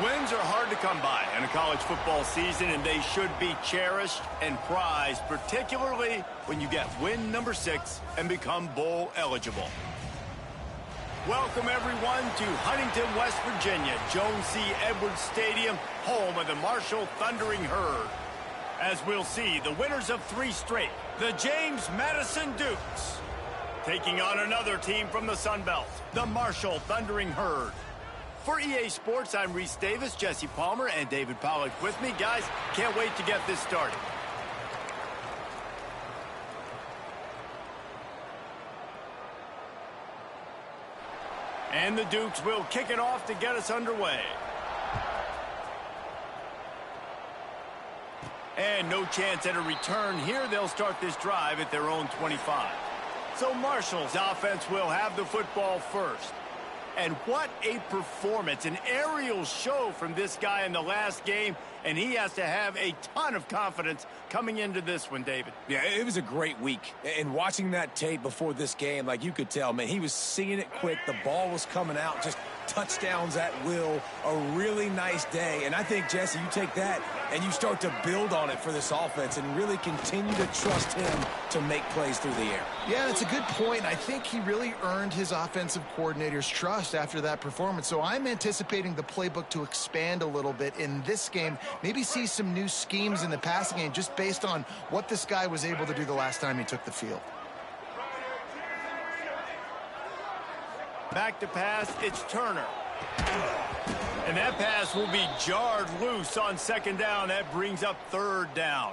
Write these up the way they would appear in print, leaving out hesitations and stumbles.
Wins are hard to come by in a college football season, and they should be cherished and prized, particularly when you get win number 6 and become bowl eligible. Welcome, everyone, to Huntington, West Virginia, Jones C. Edwards Stadium, home of the Marshall Thundering Herd. As we'll see, the winners of 3 straight, the James Madison Dukes, taking on another team from the Sun Belt, the Marshall Thundering Herd. For EA Sports, I'm Reese Davis, Jesse Palmer, and David Pollack with me. Guys, can't wait to get this started. And the Dukes will kick it off to get us underway. And no chance at a return here. They'll start this drive at their own 25. So Marshall's offense will have the football first. And what a performance, an aerial show from this guy in the last game, and he has to have a ton of confidence coming into this one, David. Yeah, it was a great week. And watching that tape before this game, like you could tell, man, he was seeing it quick. The ball was coming out, just touchdowns at will. A really nice day. And I think, Jesse, you take that and you start to build on it for this offense and really continue to trust him to make plays through the air. Yeah, that's a good point. I think he really earned his offensive coordinator's trust after that performance. So I'm anticipating the playbook to expand a little bit in this game. Maybe see some new schemes in the passing game just based on what this guy was able to do the last time he took the field. Back to pass, it's Turner. And that pass will be jarred loose on second down. That brings up third down.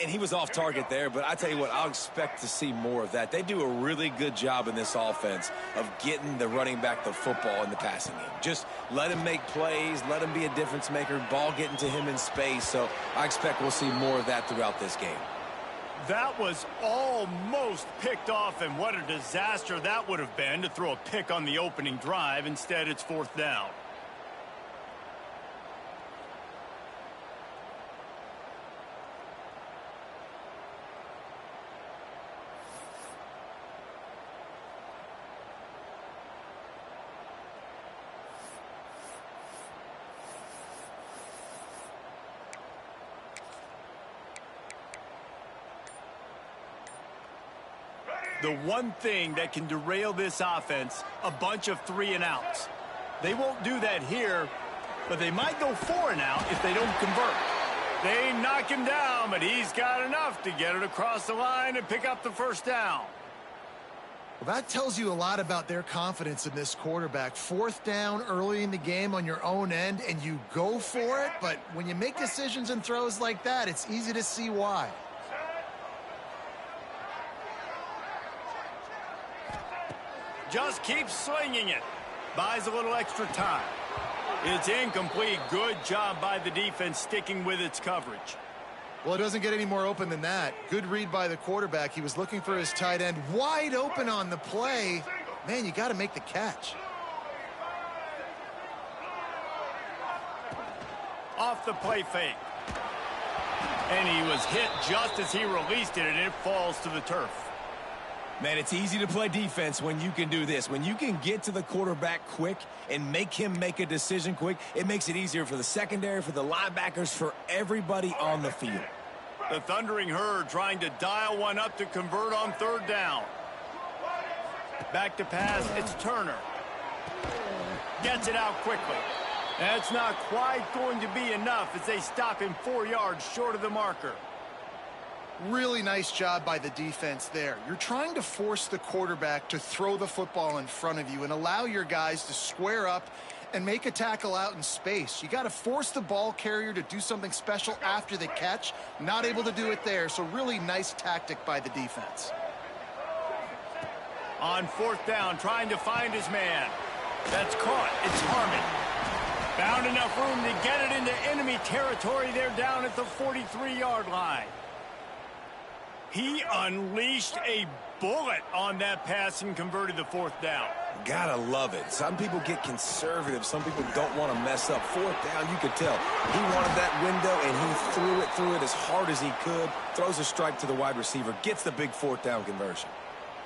And he was off target there, but I tell you what, I'll expect to see more of that. They do a really good job in this offense of getting the running back the football in the passing game. Just let him make plays, let him be a difference maker, ball getting to him in space. So I expect we'll see more of that throughout this game. That was almost picked off, and what a disaster that would have been to throw a pick on the opening drive. Instead, it's fourth down. The one thing that can derail this offense, a bunch of 3-and-outs. They won't do that here, but they might go 4-and-out if they don't convert. They knock him down, but he's got enough to get it across the line and pick up the first down. Well, that tells you a lot about their confidence in this quarterback. Fourth down early in the game on your own end, and you go for it, but when you make decisions and throws like that, it's easy to see why. Just keeps slinging it. Buys a little extra time. It's incomplete. Good job by the defense sticking with its coverage. Well, it doesn't get any more open than that. Good read by the quarterback. He was looking for his tight end. Wide open on the play. Man, you got to make the catch. Off the play fake. And he was hit just as he released it, and it falls to the turf. Man, it's easy to play defense when you can do this. When you can get to the quarterback quick and make him make a decision quick, it makes it easier for the secondary, for the linebackers, for everybody on the field. The Thundering Herd trying to dial one up to convert on third down. Back to pass, it's Turner. Gets it out quickly. That's not quite going to be enough as they stop him 4 yards short of the marker. Really nice job by the defense there. You're trying to force the quarterback to throw the football in front of you and allow your guys to square up and make a tackle out in space. You got to force the ball carrier to do something special after the catch. Not able to do it there, so really nice tactic by the defense. On fourth down, trying to find his man. That's caught. It's Harmon. Found enough room to get it into enemy territory. They're down at the 43-yard line. He unleashed a bullet on that pass and converted the fourth down. Gotta love it. Some people get conservative. Some people don't want to mess up. Fourth down, you could tell. He wanted that window, and he threw it as hard as he could. Throws a strike to the wide receiver. Gets the big fourth down conversion.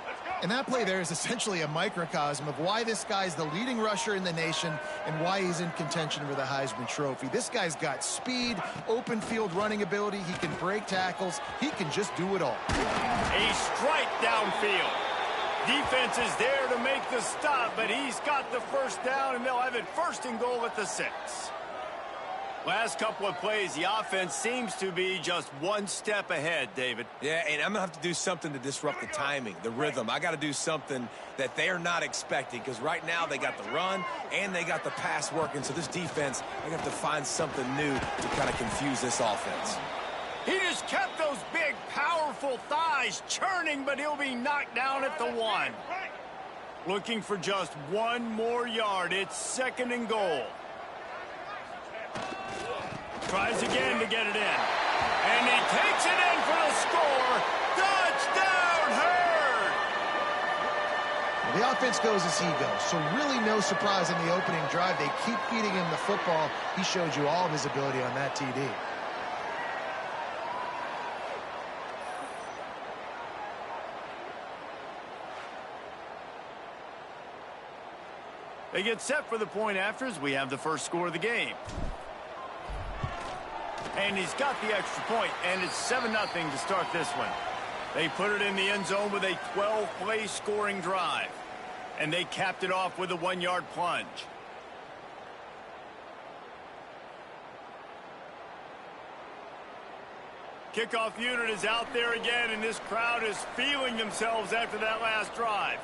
Let's go. And that play there is essentially a microcosm of why this guy's the leading rusher in the nation and why he's in contention for the Heisman Trophy. This guy's got speed, open field running ability. He can break tackles. He can just do it all. A strike downfield. Defense is there to make the stop, but he's got the first down, and they'll have it 1st and goal at the 6. Last couple of plays, the offense seems to be just one step ahead, David. Yeah, and I'm going to have to do something to disrupt the timing, the rhythm. I got to do something that they're not expecting, because right now they got the run and they got the pass working. So this defense, they're going to have to find something new to kind of confuse this offense. He just kept those big, powerful thighs churning, but he'll be knocked down at the 1. Looking for just one more yard. It's 2nd and goal. Tries again to get it in. And he takes it in for the score. Touchdown, Hurd! The offense goes as he goes, so really no surprise in the opening drive. They keep feeding him the football. He showed you all of his ability on that TD. They get set for the point after as we have the first score of the game. And he's got the extra point, and it's 7-0 to start this one. They put it in the end zone with a 12-play scoring drive. And they capped it off with a 1-yard plunge. Kickoff unit is out there again, and this crowd is feeling themselves after that last drive.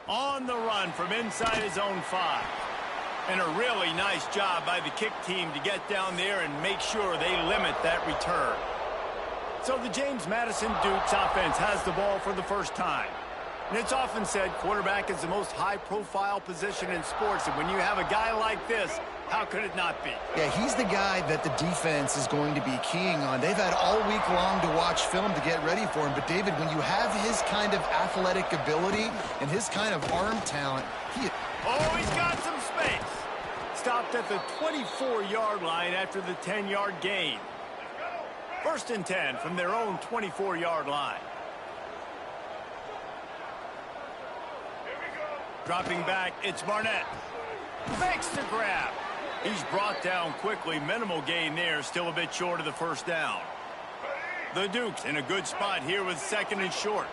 On the run from inside his own 5. And a really nice job by the kick team to get down there and make sure they limit that return. So the James Madison Dukes offense has the ball for the first time. And it's often said quarterback is the most high-profile position in sports. And when you have a guy like this, how could it not be? Yeah, he's the guy that the defense is going to be keying on. They've had all week long to watch film to get ready for him. But, David, when you have his kind of athletic ability and his kind of arm talent, Oh, he's got some space. Stopped at the 24-yard line after the 10-yard gain. 1st and 10 from their own 24-yard line. Dropping back, it's Barnett. Fakes the grab. He's brought down quickly. Minimal gain there. Still a bit short of the first down. The Dukes in a good spot here with 2nd and short.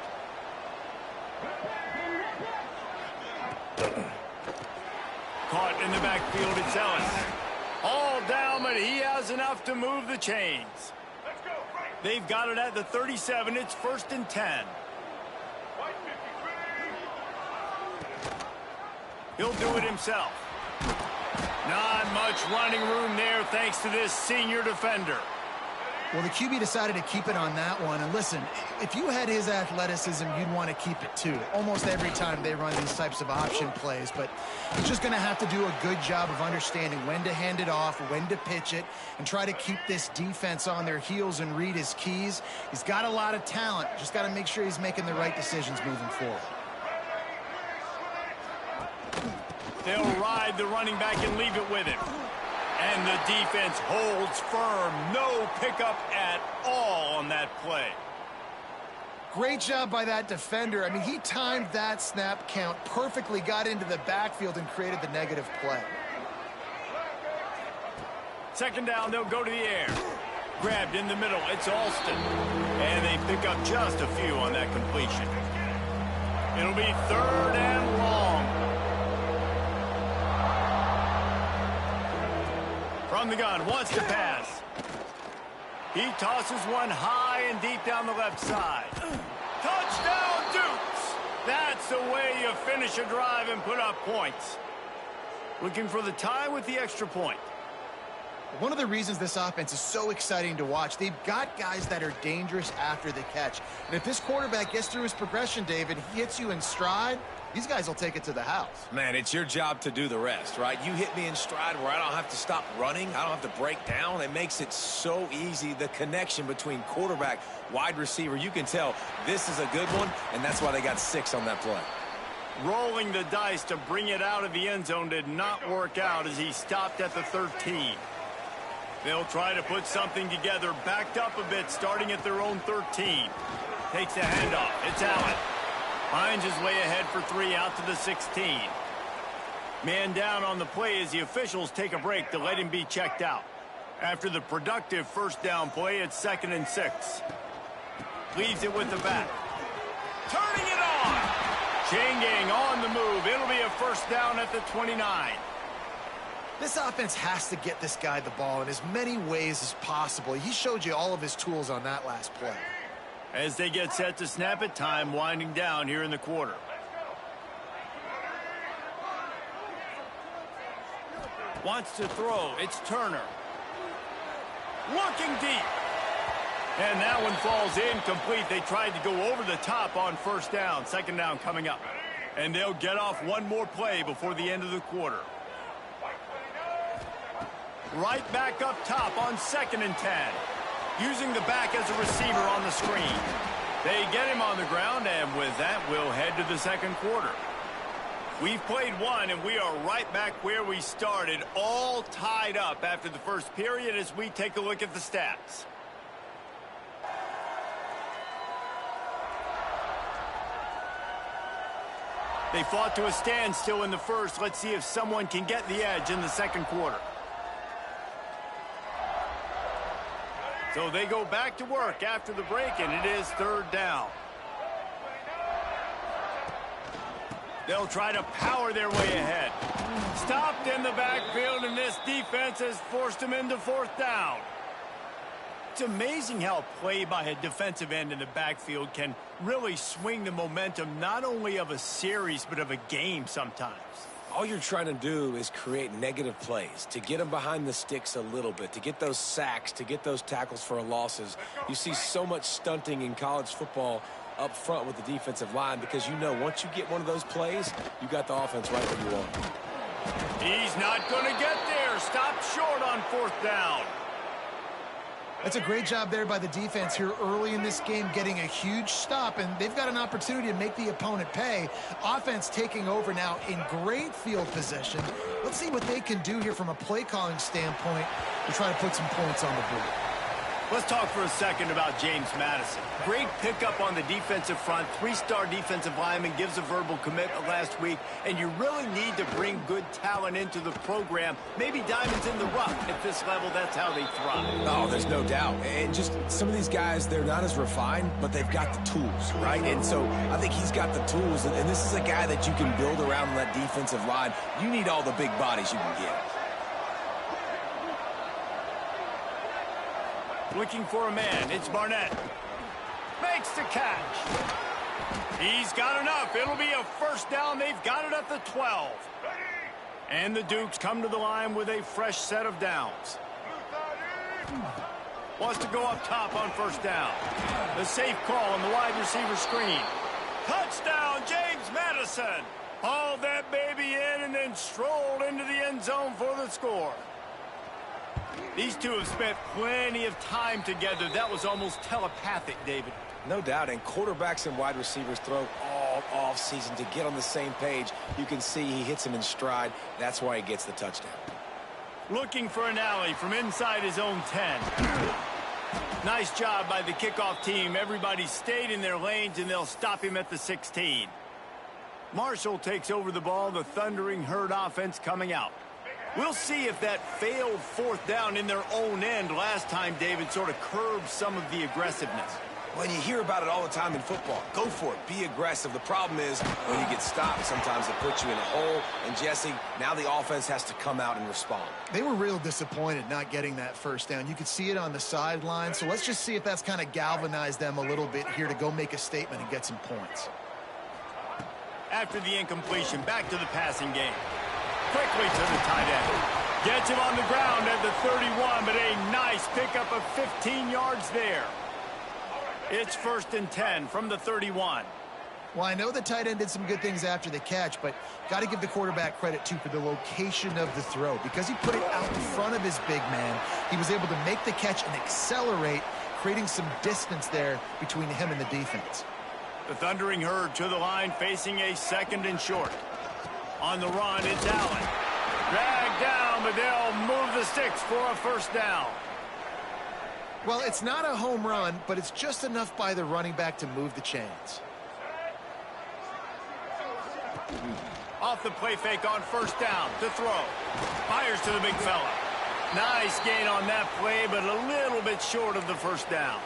Caught in the backfield, it's Ellis. All down, but he has enough to move the chains. They've got it at the 37. It's 1st and 10. He'll do it himself. Not much running room there thanks to this senior defender. Well, the QB decided to keep it on that one. And listen, if you had his athleticism, you'd want to keep it too. Almost every time they run these types of option plays. But he's just going to have to do a good job of understanding when to hand it off, when to pitch it, and try to keep this defense on their heels and read his keys. He's got a lot of talent. Just got to make sure he's making the right decisions moving forward. They'll ride the running back and leave it with him. And the defense holds firm. No pickup at all on that play. Great job by that defender. I mean, he timed that snap count perfectly, got into the backfield, and created the negative play. 2nd down, they'll go to the air. Grabbed in the middle, it's Alston. And they pick up just a few on that completion. It'll be 3rd and long. From the gun, wants to pass. He tosses one high and deep down the left side. Touchdown, Dukes! That's the way you finish a drive and put up points. Looking for the tie with the extra point. One of the reasons this offense is so exciting to watch, they've got guys that are dangerous after the catch. And if this quarterback gets through his progression, David, he hits you in stride, these guys will take it to the house. Man, it's your job to do the rest, right? You hit me in stride where I don't have to stop running. I don't have to break down. It makes it so easy, the connection between quarterback, wide receiver. You can tell this is a good one, and that's why they got 6 on that play. Rolling the dice to bring it out of the end zone did not work out as he stopped at the 13. They'll try to put something together, backed up a bit, starting at their own 13. Takes the handoff. It's Allen. Finds his way ahead for 3 out to the 16. Man down on the play as the officials take a break to let him be checked out. After the productive first down play, it's 2nd and 6. Leaves it with the back. Turning it on. Chain gang on the move. It'll be a first down at the 29. This offense has to get this guy the ball in as many ways as possible. He showed you all of his tools on that last play. As they get set to snap it, time winding down here in the quarter. Wants to throw. It's Turner. Looking deep. And that one falls incomplete. They tried to go over the top on first down. 2nd down coming up. And they'll get off one more play before the end of the quarter. Right back up top on 2nd and 10. Using the back as a receiver on the screen. They get him on the ground, and with that, we'll head to the second quarter. We've played one, and we are right back where we started, all tied up after the first period as we take a look at the stats. They fought to a standstill in the first. Let's see if someone can get the edge in the second quarter. So they go back to work after the break, and it is 3rd down. They'll try to power their way ahead. Stopped in the backfield, and this defense has forced them into 4th down. It's amazing how play by a defensive end in the backfield can really swing the momentum not only of a series but of a game sometimes. All you're trying to do is create negative plays, to get them behind the sticks a little bit, to get those sacks, to get those tackles for losses. You see so much stunting in college football up front with the defensive line because you know once you get one of those plays, you got the offense right where you want. He's not going to get there. Stopped short on 4th down. That's a great job there by the defense here early in this game, getting a huge stop, and they've got an opportunity to make the opponent pay. Offense taking over now in great field position. Let's see what they can do here from a play calling standpoint to try to put some points on the board. Let's talk for a second about James Madison. Great pickup on the defensive front. 3-star defensive lineman, gives a verbal commitment last week, and you really need to bring good talent into the program. Maybe diamonds in the rough. At this level, that's how they thrive. Oh, there's no doubt. And just some of these guys, they're not as refined, but they've got the tools, right? And so I think he's got the tools, and this is a guy that you can build around that defensive line. You need all the big bodies you can get. Looking for a man. It's Barnett. Makes the catch. He's got enough. It'll be a first down. They've got it at the 12. And the Dukes come to the line with a fresh set of downs. Wants to go up top on first down. The safe call on the wide receiver screen. Touchdown, James Madison. Hauled that baby in and then strolled into the end zone for the score. These two have spent plenty of time together. That was almost telepathic, David. No doubt, and quarterbacks and wide receivers throw all offseason to get on the same page. You can see he hits him in stride. That's why he gets the touchdown. Looking for an alley from inside his own 10. Nice job by the kickoff team. Everybody stayed in their lanes, and they'll stop him at the 16. Marshall takes over the ball. The Thundering Herd offense coming out. We'll see if that failed 4th down in their own end last time, David, sort of curbed some of the aggressiveness. When you hear about it all the time in football, go for it. Be aggressive. The problem is when you get stopped, sometimes it puts you in a hole. And, Jesse, now the offense has to come out and respond. They were real disappointed not getting that first down. You could see it on the sideline. So let's just see if that's kind of galvanized them a little bit here to go make a statement and get some points. After the incompletion, back to the passing game. Quickly to the tight end. Gets him on the ground at the 31, but a nice pickup of 15 yards there. It's 1st and 10 from the 31. Well, I know the tight end did some good things after the catch, but got to give the quarterback credit, too, for the location of the throw. Because he put it out in front of his big man, he was able to make the catch and accelerate, creating some distance there between him and the defense. The Thundering Herd to the line, facing a 2nd and short. On the run, it's Allen. Dragged down, but they'll move the sticks for a first down. Well, it's not a home run, but it's just enough by the running back to move the chains. Off the play fake on first down to throw. Fires to the big fella. Nice gain on that play, but a little bit short of the first down.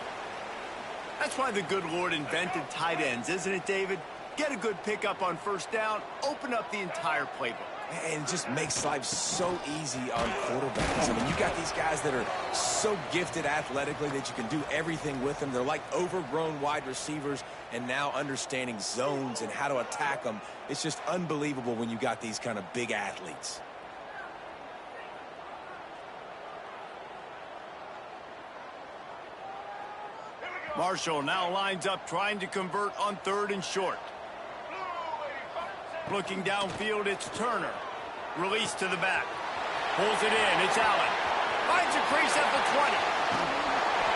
That's why the good Lord invented tight ends, isn't it, David? Get a good pickup on first down, open up the entire playbook. And it just makes life so easy on quarterbacks. I mean, you got these guys that are so gifted athletically that you can do everything with them. They're like overgrown wide receivers, and now understanding zones and how to attack them. It's just unbelievable when you got these kind of big athletes. Marshall now lines up trying to convert on 3rd and short. Looking downfield, it's Turner. Release to the back. Pulls it in, it's Allen. Finds a crease at the 20.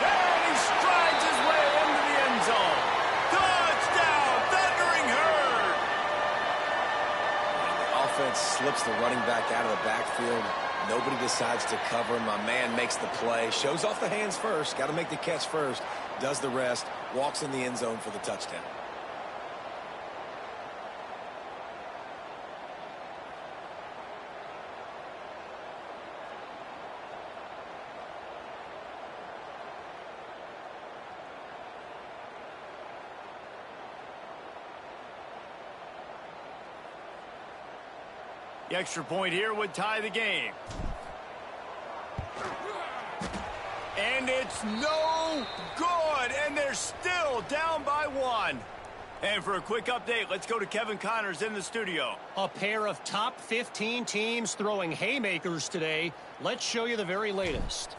And he strides his way into the end zone. Touchdown, Thundering Herd! The offense slips the running back out of the backfield. Nobody decides to cover him. My man makes the play. Shows off the hands first. Got to make the catch first. Does the rest. Walks in the end zone for the touchdown. The extra point here would tie the game. And it's no good, and they're still down by 1. And for a quick update, let's go to Kevin Connors in the studio. A pair of top 15 teams throwing haymakers today. Let's show you the very latest.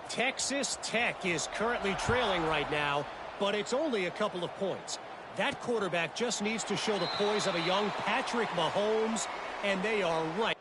Texas Tech is currently trailing right now, but it's only a couple of points. That quarterback just needs to show the poise of a young Patrick Mahomes, and they are right.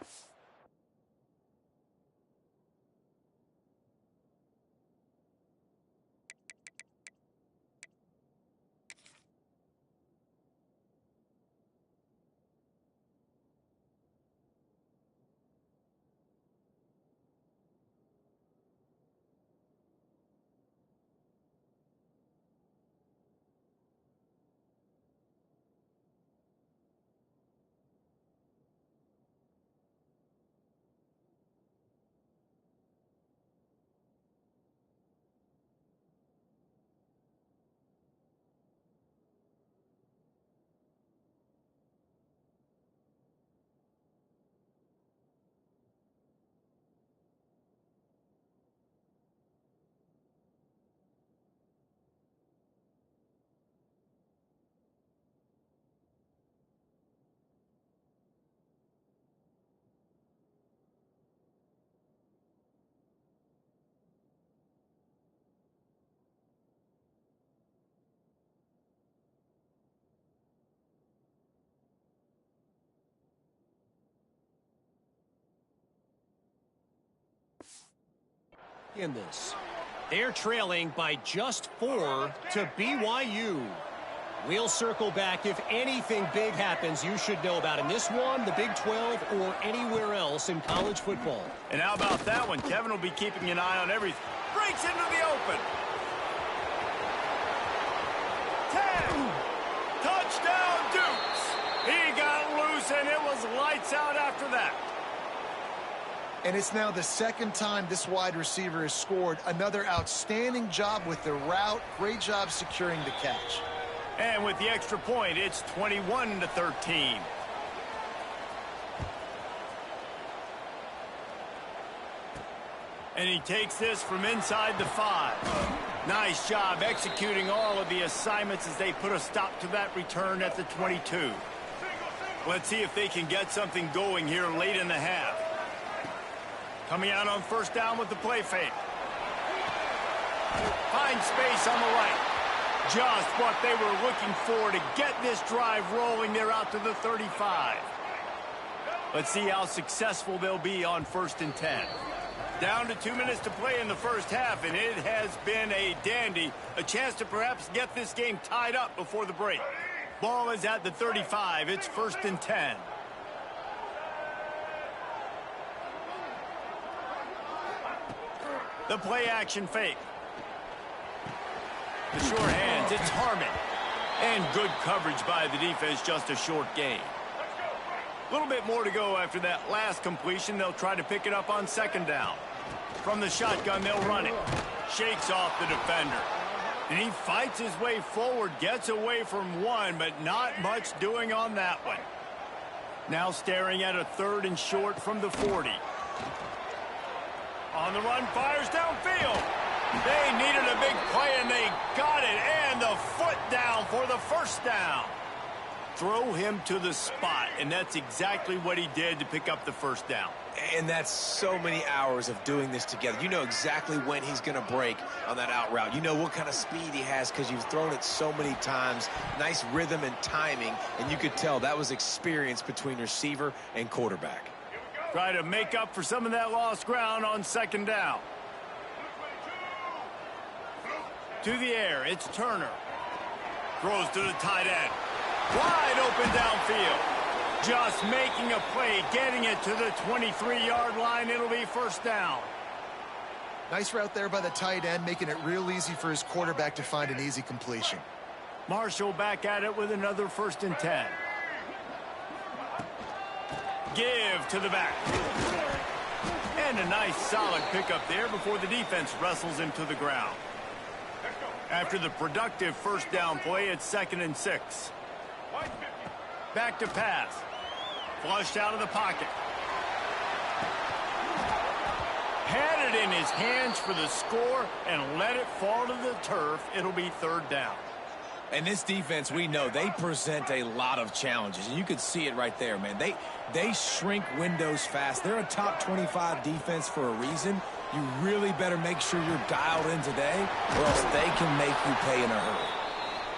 In this, they're trailing by just 4 to BYU. We'll circle back. If anything big happens, you should know about in this one, the Big 12, or anywhere else in college football. And how about that one? Kevin will be keeping an eye on everything. Breaks into the open. 10. Touchdown, Dukes. He got loose, and it was lights out after that. And it's now the second time this wide receiver has scored. Another outstanding job with the route. Great job securing the catch. And with the extra point, it's 21-13. And he takes this from inside the 5. Nice job executing all of the assignments as they put a stop to that return at the 22. Let's see if they can get something going here late in the half. Coming out on first down with the play fake. Finds space on the right. Just what they were looking for to get this drive rolling. They're out to the 35. Let's see how successful they'll be on 1st and 10. Down to 2 minutes to play in the first half, and it has been a dandy. A chance to perhaps get this game tied up before the break. Ball is at the 35. It's 1st and 10. The play action fake. The short hands, it's Harmon. And good coverage by the defense, just a short gain. A little bit more to go after that last completion. They'll try to pick it up on second down. From the shotgun, they'll run it. Shakes off the defender. And he fights his way forward, gets away from one, but not much doing on that one. Now staring at a 3rd and short from the 40. On the run, fires downfield. They needed a big play, and they got it. And the foot down for the first down. Throw him to the spot, and that's exactly what he did to pick up the first down. And that's so many hours of doing this together. You know exactly when he's going to break on that out route. You know what kind of speed he has because you've thrown it so many times. Nice rhythm and timing, and you could tell that was experience between receiver and quarterback. Try to make up for some of that lost ground on second down. To the air, it's Turner. Throws to the tight end. Wide open downfield. Just making a play, getting it to the 23-yard line. It'll be first down. Nice route there by the tight end, making it real easy for his quarterback to find an easy completion. Marshall back at it with another 1st and 10. Give to the back. And a nice solid pickup there before the defense wrestles him to the ground. After the productive first down play, it's 2nd and 6. Back to pass. Flushed out of the pocket. Had it in his hands for the score and let it fall to the turf. It'll be 3rd down. And this defense, we know, they present a lot of challenges. And you could see it right there, man. They shrink windows fast. They're a top 25 defense for a reason. You really better make sure you're dialed in today, or else they can make you pay in a hurry.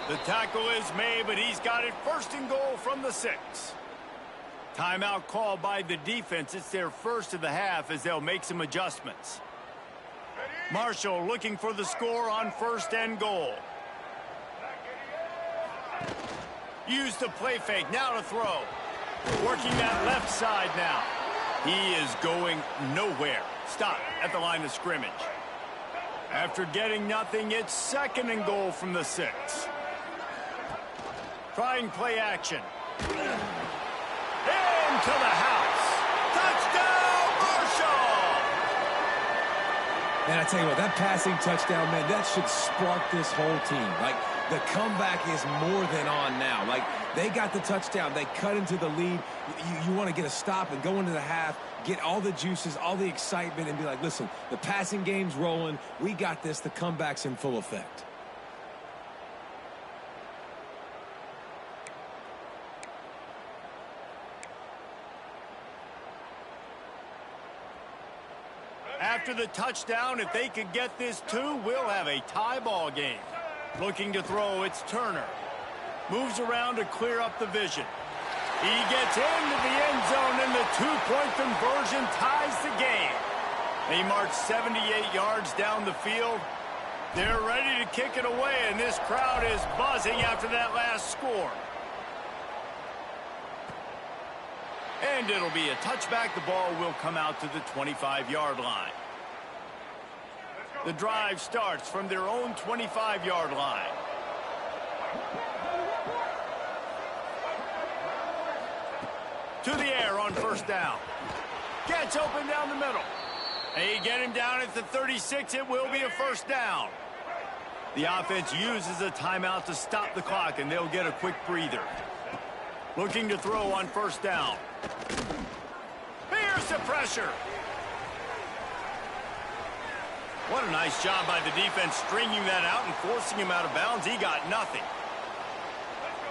The tackle is made, but he's got it 1st and goal from the 6. Timeout called by the defense. It's their first of the half as they'll make some adjustments. Marshall looking for the score on 1st and goal. Use the play fake, now to throw. Working that left side now. He is going nowhere. Stop at the line of scrimmage. After getting nothing, it's 2nd and goal from the 6. Trying play action. Into the house. Touchdown, Marshall! Man, I tell you what, that passing touchdown, man, that should spark this whole team. Like, the comeback is more than on now. Like, they got the touchdown. They cut into the lead. You want to get a stop and go into the half, get all the juices, all the excitement, and be like, listen, the passing game's rolling. We got this. The comeback's in full effect. After the touchdown, if they could get this too, we'll have a tie ball game. Looking to throw, it's Turner. Moves around to clear up the vision. He gets into the end zone, and the 2-point conversion ties the game. They march 78 yards down the field. They're ready to kick it away, and this crowd is buzzing after that last score. And it'll be a touchback. The ball will come out to the 25-yard line. The drive starts from their own 25-yard line. To the air on first down. Gets open down the middle. They get him down at the 36. It will be a first down. The offense uses a timeout to stop the clock, and they'll get a quick breather. Looking to throw on first down. Here's the pressure. What a nice job by the defense stringing that out and forcing him out of bounds. He got nothing.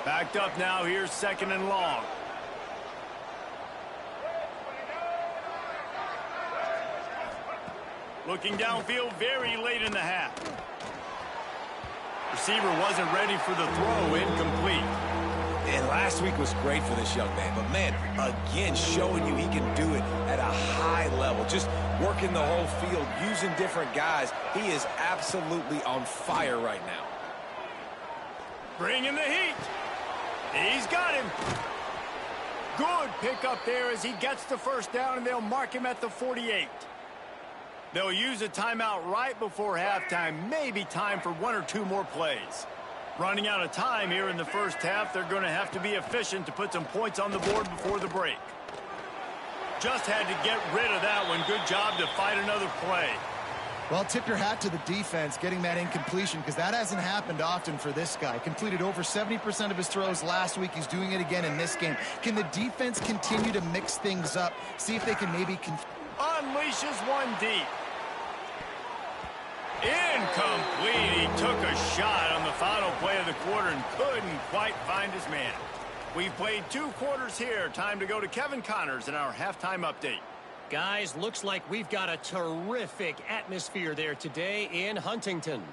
Backed up now. Here's 2nd and long. Looking downfield very late in the half. Receiver wasn't ready for the throw. Incomplete. And last week was great for this young man. But, man, again, showing you he can do it at a high level. Just working the whole field, using different guys. He is absolutely on fire right now. Bringing the heat. He's got him. Good pickup there as he gets the first down, and they'll mark him at the 48. They'll use a timeout right before halftime, maybe time for 1 or 2 more plays. Running out of time here in the first half, they're going to have to be efficient to put some points on the board before the break. Just had to get rid of that one. Good job to fight another play. Well, tip your hat to the defense getting that incompletion, because that hasn't happened often for this guy. Completed over 70% of his throws last week. He's doing it again in this game. Can the defense continue to mix things up? See if they can maybe... Unleashes one deep. Incomplete. He took a shot on the final play of the quarter and couldn't quite find his man. We've played 2 quarters here. Time to go to Kevin Connors in our halftime update. Guys, looks like we've got a terrific atmosphere there today in Huntington.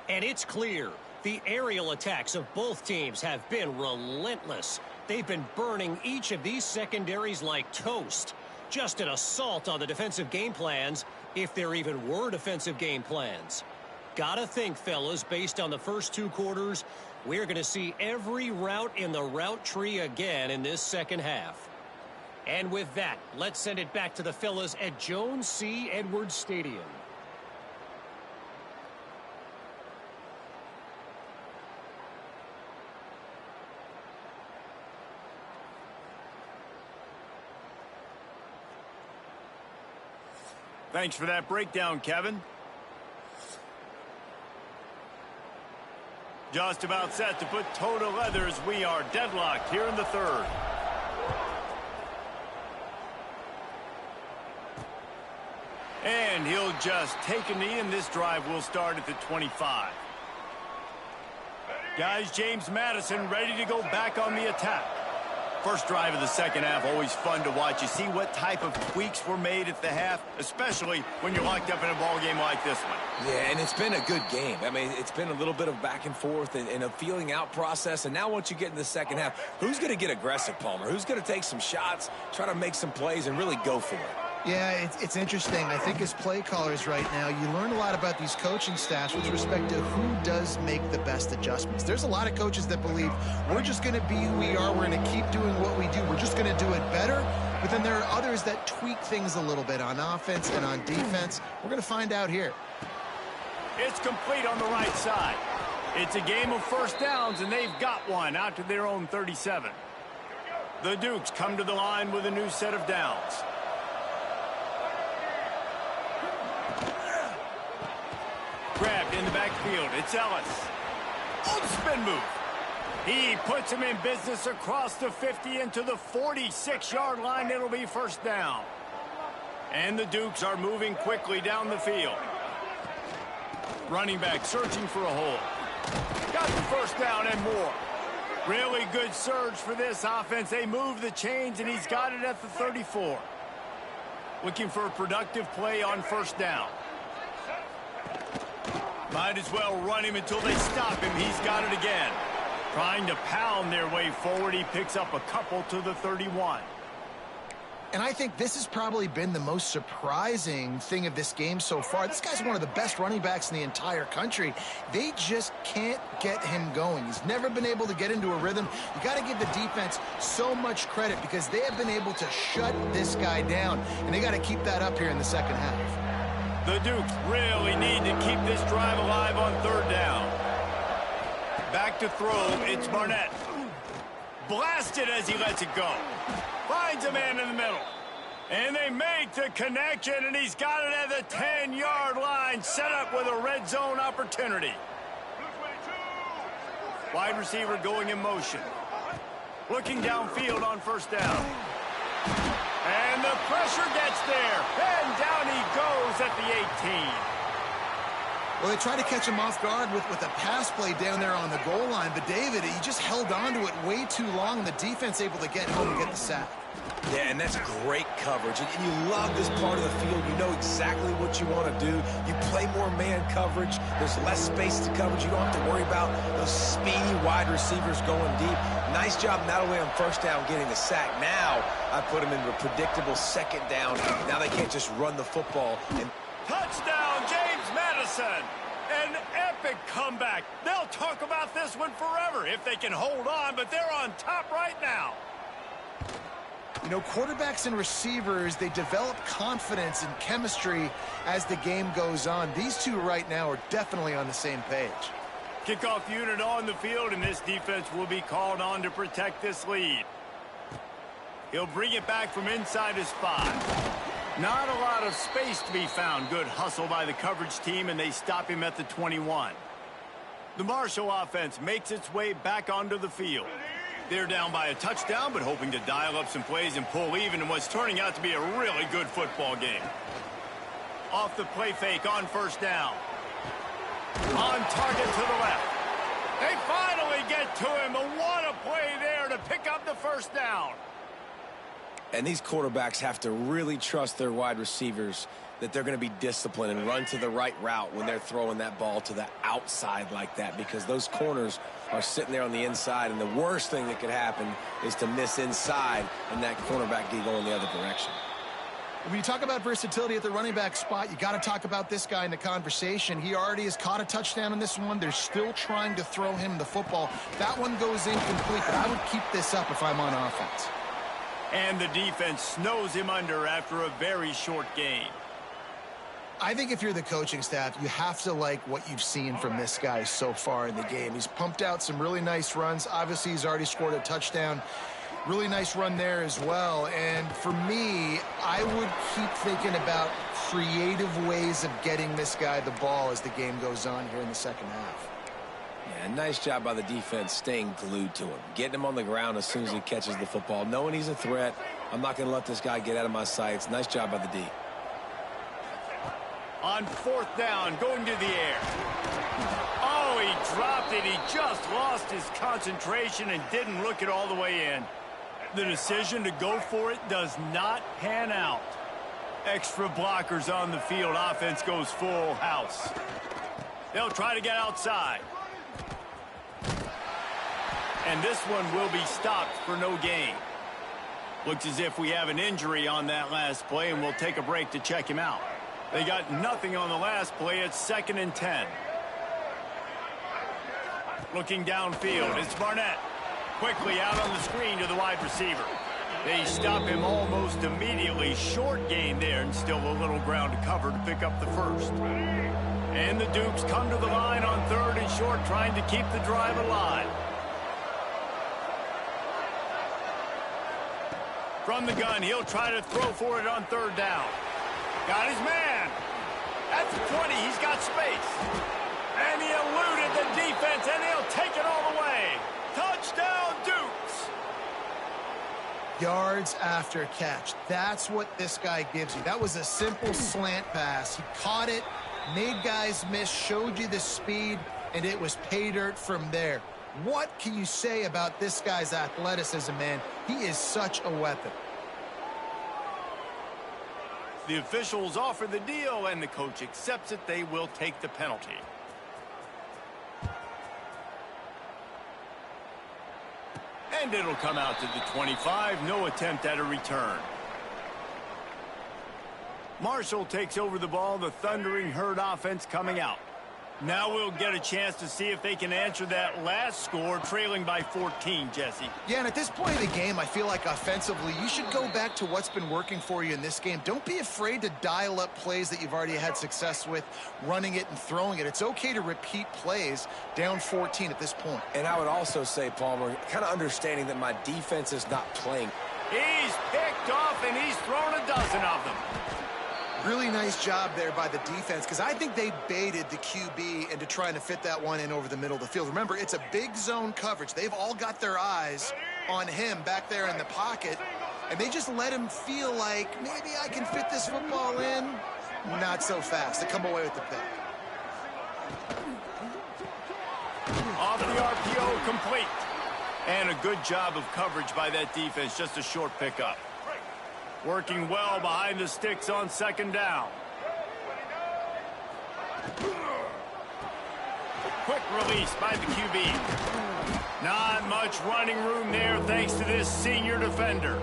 And it's clear the aerial attacks of both teams have been relentless. They've been burning each of these secondaries like toast. Just an assault on the defensive game plans, if there even were defensive game plans. Gotta think, fellas, based on the first 2 quarters, we're going to see every route in the route tree again in this second half. And with that, let's send it back to the fellas at Jones C. Edwards Stadium. Thanks for that breakdown, Kevin. Just about set to put toe to leather as we are deadlocked here in the third. And he'll just take a knee, and this drive will start at the 25. Guys, James Madison ready to go back on the attack. First drive of the second half, always fun to watch. You see what type of tweaks were made at the half, especially when you're locked up in a ball game like this one. Yeah, and it's been a good game. I mean, it's been a little bit of back and forth and a feeling out process. And now once you get in the second half, who's going to get aggressive, Palmer? Who's going to take some shots, try to make some plays, and really go for it? Yeah, it's interesting. I think as play callers right now, you learn a lot about these coaching staffs with respect to who does make the best adjustments. There's a lot of coaches that believe we're just going to be who we are. We're going to keep doing what we do. We're just going to do it better. But then there are others that tweak things a little bit on offense and on defense. We're going to find out here. It's complete on the right side. It's a game of first downs, and they've got one out to their own 37. The Dukes come to the line with a new set of downs. Grabbed in the backfield. It's Ellis. On spin move. He puts him in business across the 50 into the 46-yard line. It'll be first down. And the Dukes are moving quickly down the field. Running back searching for a hole. Got the first down and more. Really good surge for this offense. They move the chains, and he's got it at the 34. Looking for a productive play on first down. Might as well run him until they stop him. He's got it again. Trying to pound their way forward. He picks up a couple to the 31. And I think this has probably been the most surprising thing of this game so far. This guy's one of the best running backs in the entire country. They just can't get him going. He's never been able to get into a rhythm. You got to give the defense so much credit because they have been able to shut this guy down. And they got to keep that up here in the second half. The Dukes really need to keep this drive alive on third down. Back to throw, it's Barnett. Blasted as he lets it go. Finds a man in the middle. And they make the connection, and he's got it at the 10-yard line, set up with a red zone opportunity. Wide receiver going in motion. Looking downfield on first down. And the pressure gets there. And down he goes at the 18. Well, they tried to catch him off guard with a pass play down there on the goal line. But, David, he just held on to it way too long. And the defense able to get home and get the sack. Yeah, and that's great coverage. And you love this part of the field. You know exactly what you want to do. You play more man coverage. There's less space to coverage. You don't have to worry about those speedy wide receivers going deep. Nice job not only on first down getting the sack. Now I put them in a predictable second down. Now they can't just run the football. And touchdown, James Madison. An epic comeback. They'll talk about this one forever if they can hold on, but they're on top right now. You know, quarterbacks and receivers, they develop confidence and chemistry as the game goes on. These two right now are definitely on the same page. Kickoff unit on the field, and this defense will be called on to protect this lead. He'll bring it back from inside his 5. Not a lot of space to be found. Good hustle by the coverage team, and they stop him at the 21. The Marshall offense makes its way back onto the field. They're down by a touchdown, but hoping to dial up some plays and pull even in what's turning out to be a really good football game. Off the play fake on first down. On target to the left. They finally get to him, but what a play there to pick up the first down. And these quarterbacks have to really trust their wide receivers that they're going to be disciplined and run to the right route when they're throwing that ball to the outside like that, because those corners are sitting there on the inside, and the worst thing that could happen is to miss inside and that cornerback get going the other direction. When you talk about versatility at the running back spot, you got to talk about this guy in the conversation. He already has caught a touchdown in this one. They're still trying to throw him the football. That one goes incomplete, but I would keep this up if I'm on offense. And the defense snows him under after a very short gain. I think if you're the coaching staff, you have to like what you've seen from this guy so far in the game. He's pumped out some really nice runs. Obviously, he's already scored a touchdown. Really nice run there as well. And for me, I would keep thinking about creative ways of getting this guy the ball as the game goes on here in the second half. Yeah, nice job by the defense staying glued to him, getting him on the ground as soon as he catches the football, knowing he's a threat. I'm not going to let this guy get out of my sights. Nice job by the D. On fourth down, going to the air. Oh, he dropped it. He just lost his concentration and didn't look it all the way in. The decision to go for it does not pan out. Extra blockers on the field. Offense goes full house. They'll try to get outside. And this one will be stopped for no gain. Looks as if we have an injury on that last play, and we'll take a break to check him out. They got nothing on the last play. It's 2nd and 10. Looking downfield, it's Barnett. Quickly out on the screen to the wide receiver. They stop him almost immediately. Short gain there, and still a little ground to cover to pick up the first. And the Dukes come to the line on 3rd and short, trying to keep the drive alive. From the gun, he'll try to throw for it on 3rd down. Got his man. At the 20, he's got space. And he eluded the defense, and he'll take it all the way. Touchdown, Dukes. Yards after catch. That's what this guy gives you. That was a simple slant pass. He caught it, made guys miss, showed you the speed, and it was pay dirt from there. What can you say about this guy's athleticism, man? He is such a weapon. The officials offer the deal, and the coach accepts it. They will take the penalty. And it'll come out to the 25. No attempt at a return. Marshall takes over the ball. The Thundering Herd offense coming out. Now we'll get a chance to see if they can answer that last score, trailing by 14, Jesse. Yeah, and at this point of the game, I feel like offensively, you should go back to what's been working for you in this game. Don't be afraid to dial up plays that you've already had success with, running it and throwing it. It's okay to repeat plays down 14 at this point. And I would also say, Palmer, kind of understanding that my defense is not playing. He's picked off, and he's thrown a dozen of them. Really nice job there by the defense, because I think they baited the QB into trying to fit that one in over the middle of the field. Remember, it's a big zone coverage. They've all got their eyes on him back there in the pocket, and they just let him feel like, maybe I can fit this football in. Not so fast. They come away with the pick. Off the RPO, complete. And a good job of coverage by that defense. Just a short pickup. Working well behind the sticks on 2nd down. Quick release by the QB. Not much running room there thanks to this senior defender.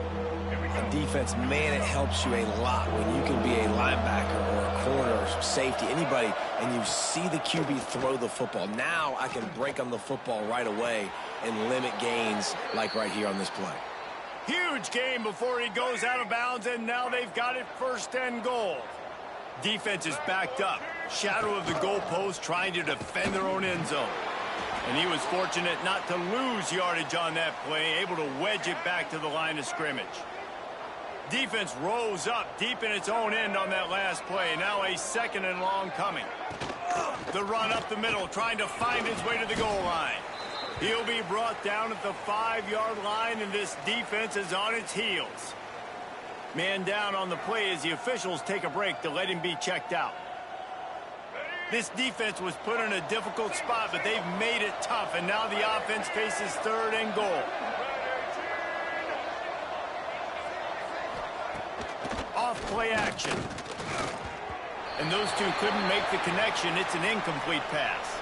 On defense, man, it helps you a lot when you can be a linebacker or a corner or safety, anybody, and you see the QB throw the football. Now I can break on the football right away and limit gains like right here on this play. Huge gain before he goes out of bounds, and now they've got it 1st and goal. Defense is backed up. Shadow of the goalpost, trying to defend their own end zone. And he was fortunate not to lose yardage on that play, able to wedge it back to the line of scrimmage. Defense rose up deep in its own end on that last play. Now a 2nd and long coming. The run up the middle, trying to find his way to the goal line. He'll be brought down at the 5-yard line, and this defense is on its heels. Man down on the play as the officials take a break to let him be checked out. This defense was put in a difficult spot, but they've made it tough, and now the offense faces 3rd and goal. Off play action. And those two couldn't make the connection. It's an incomplete pass.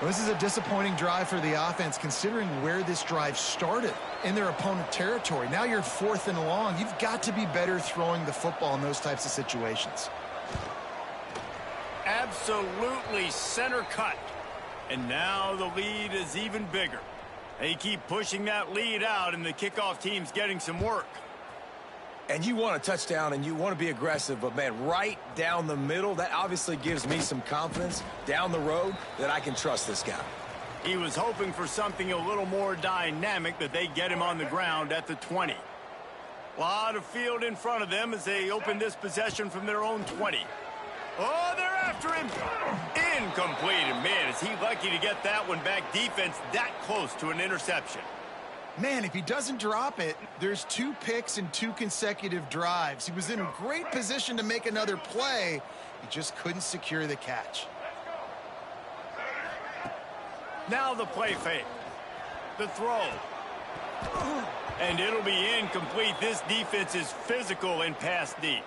Well, this is a disappointing drive for the offense, considering where this drive started, in their opponent territory. Now you're 4th and long. You've got to be better throwing the football in those types of situations. Absolutely center cut. And now the lead is even bigger. They keep pushing that lead out, and the kickoff team's getting some work. And you want a touchdown, and you want to be aggressive, but, man, right down the middle, that obviously gives me some confidence down the road that I can trust this guy. He was hoping for something a little more dynamic, but they get him on the ground at the 20. A lot of field in front of them as they open this possession from their own 20. Oh, they're after him. Incomplete. And, man, is he lucky to get that one back. Defense that close to an interception. Man, if he doesn't drop it, there's 2 picks in 2 consecutive drives. He was in a great position to make another play. He just couldn't secure the catch. Now the play fake. The throw. And it'll be incomplete. This defense is physical and pass deep.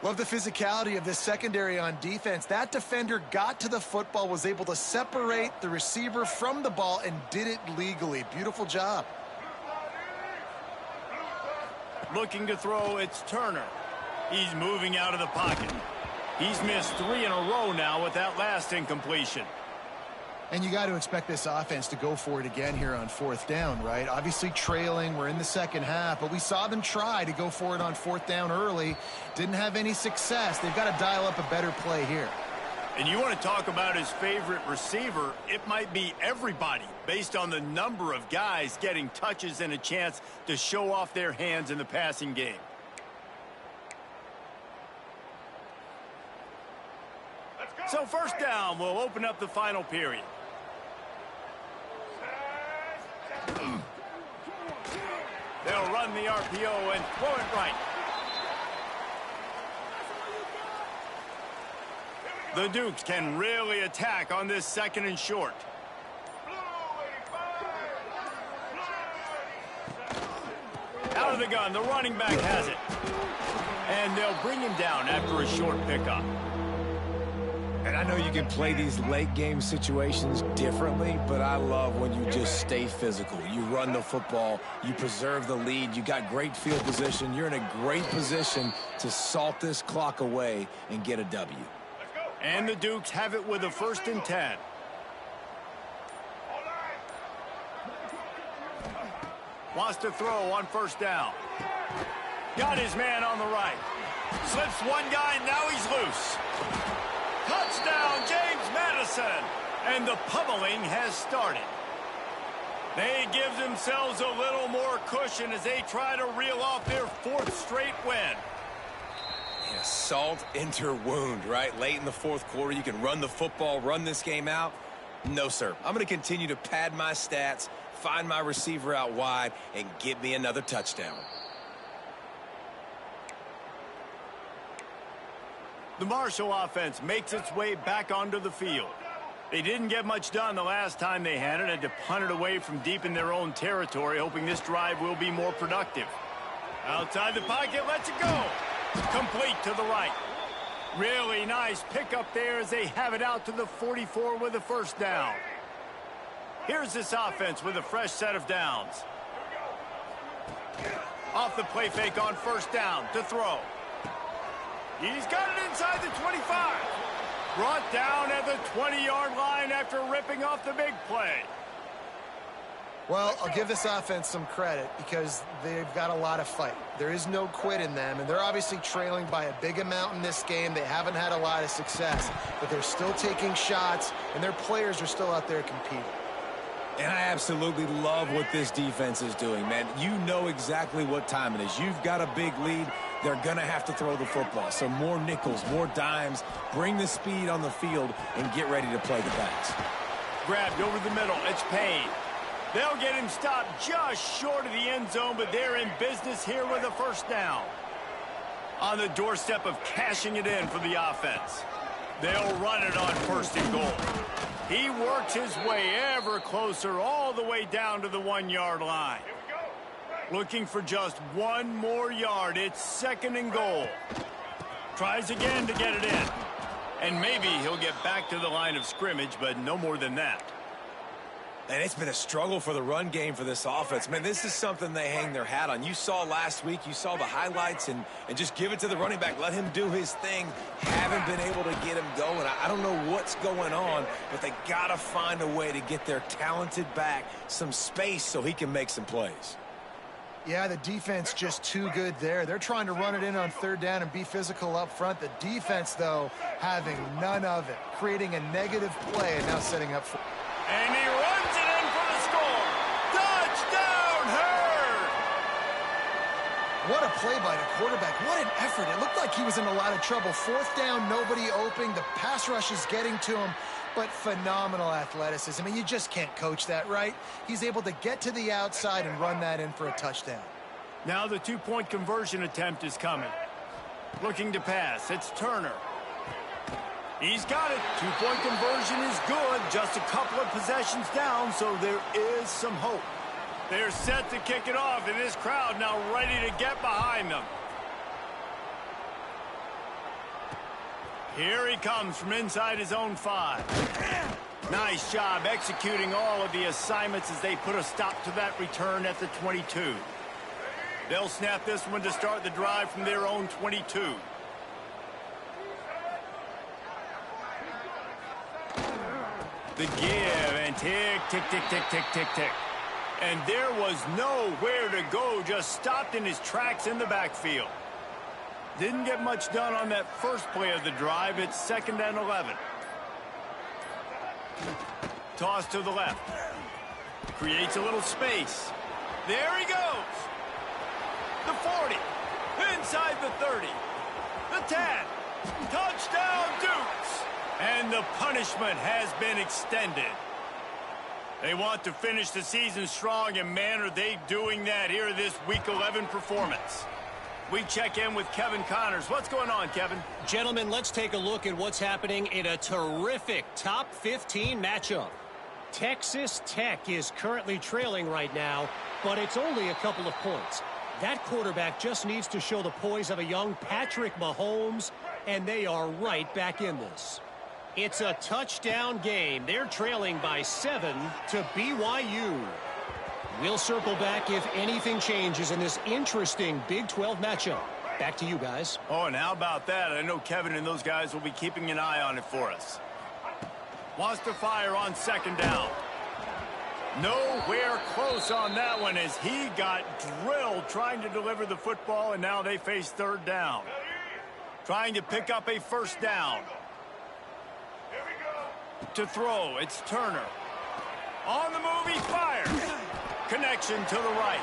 Love the physicality of this secondary on defense. That defender got to the football, was able to separate the receiver from the ball, and did it legally. Beautiful job. Looking to throw, it's Turner. He's moving out of the pocket. He's missed 3 in a row now with that last incompletion. And you got to expect this offense to go for it again here on 4th down, right? Obviously trailing, we're in the 2nd half, but we saw them try to go for it on 4th down early. Didn't have any success. They've got to dial up a better play here. And you want to talk about his favorite receiver, it might be everybody, based on the number of guys getting touches and a chance to show off their hands in the passing game. So 1st down will open up the final period. They'll run the RPO and throw it right. The Dukes can really attack on this 2nd and short. Out of the gun, the running back has it. And they'll bring him down after a short pickup. And I know you can play these late game situations differently, but I love when you just stay physical. You run the football, you preserve the lead, you got great field position, you're in a great position to salt this clock away and get a W. And the Dukes have it with a 1st and 10. Wants to throw on 1st down. Got his man on the right. Slips one guy, now he's loose. Touchdown, James Madison. And the pummeling has started. They give themselves a little more cushion as they try to reel off their 4th straight win. Yeah, salt into wound, right? Late in the 4th quarter, you can run the football, run this game out. No, sir. I'm going to continue to pad my stats, find my receiver out wide, and get me another touchdown. The Marshall offense makes its way back onto the field. They didn't get much done the last time they had it, had to punt it away from deep in their own territory, hoping this drive will be more productive. Outside the pocket, lets it go. Complete to the right. Really nice pickup there as they have it out to the 44 with a 1st down. Here's this offense with a fresh set of downs. Off the play fake on 1st down to throw. He's got it inside the 25. Brought down at the 20-yard line after ripping off the big play. Well, I'll give this offense some credit because they've got a lot of fight. There is no quit in them, and they're obviously trailing by a big amount in this game. They haven't had a lot of success, but they're still taking shots, and their players are still out there competing. And I absolutely love what this defense is doing, man. You know exactly what time it is. You've got a big lead. They're going to have to throw the football. So more nickels, more dimes, bring the speed on the field, and get ready to play the pass. Grabbed over the middle. It's Payne. They'll get him stopped just short of the end zone, but they're in business here with a first down. On the doorstep of cashing it in for the offense. They'll run it on first and goal. He works his way ever closer all the way down to the 1-yard line. Looking for just one more yard. It's second and goal. Tries again to get it in. And maybe he'll get back to the line of scrimmage, but no more than that. And it's been a struggle for the run game for this offense. Man, this is something they hang their hat on. You saw last week, you saw the highlights, and just give it to the running back. Let him do his thing. Haven't been able to get him going. I don't know what's going on, but they got to find a way to get their talented back some space so he can make some plays. Yeah, the defense just too good there. They're trying to run it in on third down and be physical up front. The defense, though, having none of it, creating a negative play and now setting up for... And he runs it in for the score. Touchdown, Hurd! What a play by the quarterback. What an effort. It looked like he was in a lot of trouble. Fourth down, nobody open. The pass rush is getting to him, but phenomenal athleticism. I mean, you just can't coach that, right? He's able to get to the outside and run that in for a touchdown. Now the two-point conversion attempt is coming. Looking to pass. It's Turner. He's got it. Two-point conversion is good. Just a couple of possessions down, so there is some hope. They're set to kick it off, and this crowd now ready to get behind them. Here he comes from inside his own 5. Nice job executing all of the assignments as they put a stop to that return at the 22. They'll snap this one to start the drive from their own 22. The give and tick, tick, tick, tick, tick, tick, tick. And there was nowhere to go, just stopped in his tracks in the backfield. Didn't get much done on that first play of the drive. It's 2nd and 11. Toss to the left. Creates a little space. There he goes. The 40. Inside the 30. The 10. Touchdown, Dukes. And the punishment has been extended. They want to finish the season strong, and man, are they doing that here this Week 11 performance. We check in with Kevin Connors. What's going on, Kevin? Gentlemen, let's take a look at what's happening in a terrific top 15 matchup. Texas Tech is currently trailing right now, but it's only a couple of points. That quarterback just needs to show the poise of a young Patrick Mahomes, and they are right back in this. It's a touchdown game. They're trailing by 7 to BYU. We'll circle back if anything changes in this interesting Big 12 matchup. Back to you guys. Oh, and how about that? I know Kevin and those guys will be keeping an eye on it for us. Wants to fire on 2nd down. Nowhere close on that one as he got drilled trying to deliver the football, and now they face 3rd down. Trying to pick up a 1st down. To throw, it's Turner. On the move, he fires. Connection to the right.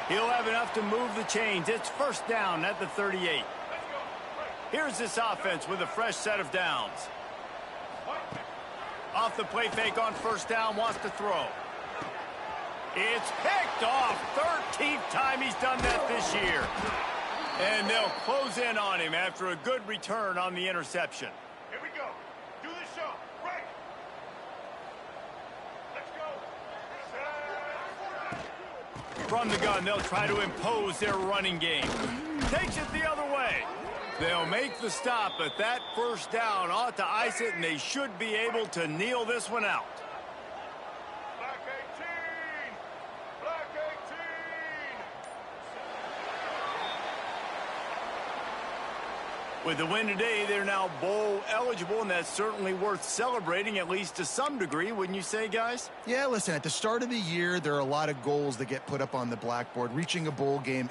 He'll have enough to move the chains. It's 1st down at the 38. Here's this offense with a fresh set of downs. Off the play fake on 1st down, wants to throw. It's picked off. 13th time he's done that this year. And they'll close in on him after a good return on the interception. Here we go. Do the show. Right. Let's go. From the gun, they'll try to impose their running game. Takes it the other way. They'll make the stop, but that 1st down ought to ice it, and they should be able to kneel this one out. Black 18. Black 18. With the win today, they're now bowl eligible, and that's certainly worth celebrating, at least to some degree, wouldn't you say, guys? Yeah, listen, at the start of the year, there are a lot of goals that get put up on the blackboard. Reaching a bowl game